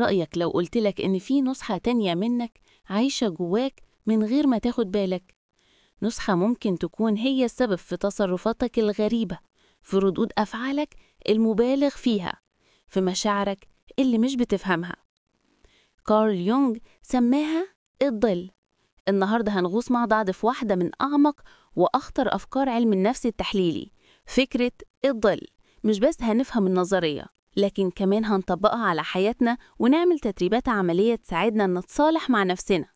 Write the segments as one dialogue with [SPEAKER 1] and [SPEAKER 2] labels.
[SPEAKER 1] رأيك لو قلتلك إن في نسخة تانية منك عايشة جواك من غير ما تاخد بالك؟ نسخة ممكن تكون هي السبب في تصرفاتك الغريبة، في ردود أفعالك المبالغ فيها، في مشاعرك اللي مش بتفهمها. كارل يونغ سماها الظل. النهاردة هنغوص مع بعض في واحدة من أعمق وأخطر أفكار علم النفس التحليلي، فكرة الظل. مش بس هنفهم النظرية، لكن كمان هنطبقها على حياتنا ونعمل تدريبات عملية تساعدنا نتصالح مع نفسنا.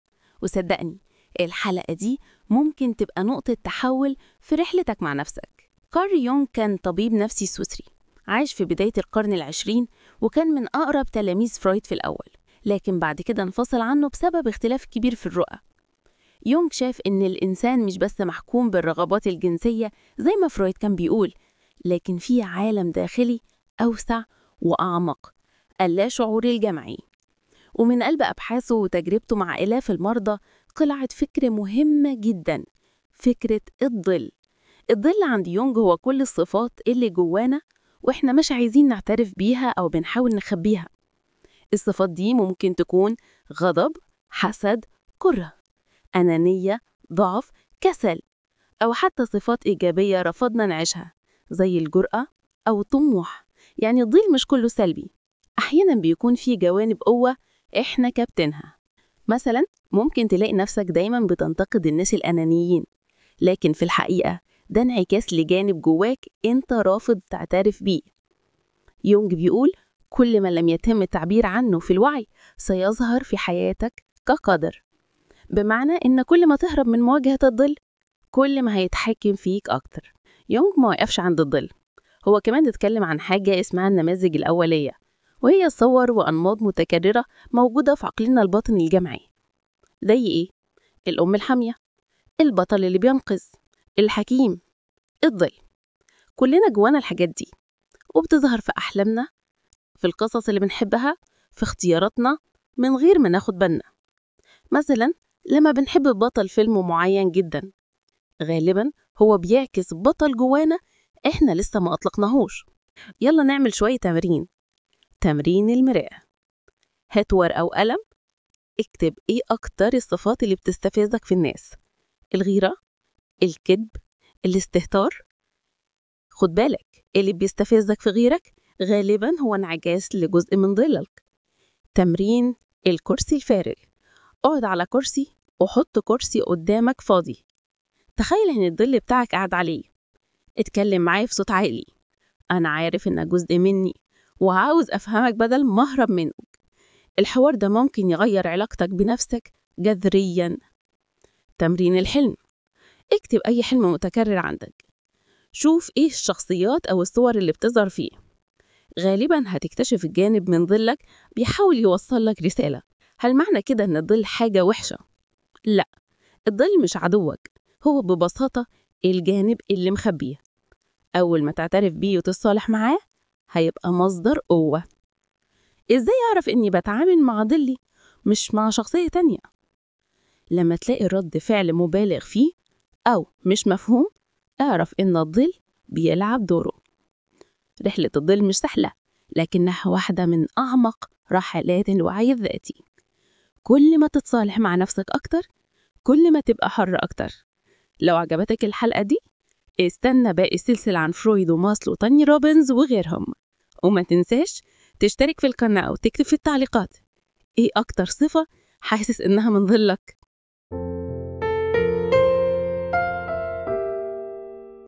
[SPEAKER 1] وصدقني الحلقة دي ممكن تبقى نقطة تحول في رحلتك مع نفسك. كارل يونغ كان طبيب نفسي سويسري عايش في بداية القرن العشرين، وكان من أقرب تلاميذ فرويد في الأول، لكن بعد كده انفصل عنه بسبب اختلاف كبير في الرؤى. يونغ شاف إن الإنسان مش بس محكوم بالرغبات الجنسية زي ما فرويد كان بيقول، لكن في عالم داخلي أوسع وأعمق، اللاشعوري الجمعي. ومن قلب أبحاثه وتجربته مع آلاف المرضى طلعت فكرة مهمة جدا، فكرة الظل. الظل عند يونغ هو كل الصفات اللي جوانا وإحنا مش عايزين نعترف بيها أو بنحاول نخبيها. الصفات دي ممكن تكون غضب، حسد، كره، أنانية، ضعف، كسل، أو حتى صفات إيجابية رفضنا نعيشها زي الجرأة أو الطموح. يعني الظل مش كله سلبي، أحيانا بيكون في جوانب قوة إحنا كابتنها. مثلا ممكن تلاقي نفسك دايما بتنتقد الناس الأنانيين، لكن في الحقيقة ده انعكاس لجانب جواك أنت رافض تعترف بيه. يونغ بيقول كل ما لم يتم التعبير عنه في الوعي سيظهر في حياتك كقدر، بمعنى إن كل ما تهرب من مواجهة الظل كل ما هيتحكم فيك أكتر. يونغ ما وقفش عند الظل، هو كمان اتكلم عن حاجة اسمها النماذج الأولية، وهي صور وأنماط متكررة موجودة في عقلنا الباطني الجمعي. زي إيه؟ الأم الحامية، البطل اللي بينقذ، الحكيم، الظل. كلنا جوانا الحاجات دي، وبتظهر في أحلامنا، في القصص اللي بنحبها، في اختياراتنا من غير ما ناخد بالنا. مثلا لما بنحب بطل فيلم معين جدا، غالبا هو بيعكس بطل جوانا احنا لسه ما أطلقناهوش. يلا نعمل شوية تمرين المراية. هات ورقة أو قلم، اكتب ايه أكتر الصفات اللي بتستفزك في الناس. الغيرة، الكذب، الاستهتار. خد بالك اللي بيستفزك في غيرك غالبا هو انعكاس لجزء من ظلك. تمرين الكرسي الفارغ. اقعد على كرسي وحط كرسي قدامك فاضي، تخيل ان الظل بتاعك قاعد عليه. اتكلم معاه في صوت عالي، انا عارف انك جزء مني وعاوز افهمك بدل ما اهرب منك. الحوار ده ممكن يغير علاقتك بنفسك جذريا. تمرين الحلم. اكتب اي حلم متكرر عندك، شوف ايه الشخصيات او الصور اللي بتظهر فيه. غالبا هتكتشف الجانب من ظلك بيحاول يوصل لك رسالة. هل معنى كده ان الظل حاجة وحشة؟ لا، الظل مش عدوك، هو ببساطة الجانب اللي مخبيه. أول ما تعترف بيه وتصالح معاه هيبقى مصدر قوة. إزاي أعرف إني بتعامل مع ظلي مش مع شخصية تانية؟ لما تلاقي رد فعل مبالغ فيه أو مش مفهوم، اعرف إن الظل بيلعب دوره. رحلة الظل مش سهلة، لكنها واحدة من أعمق رحلات الوعي الذاتي. كل ما تتصالح مع نفسك أكتر كل ما تبقى حر أكتر. لو عجبتك الحلقة دي استنى باقي السلسلة عن فرويد وماسلو وتاني روبنز وغيرهم. وما تنساش تشترك في القناة وتكتب في التعليقات ايه أكتر صفة حاسس إنها من ظلك.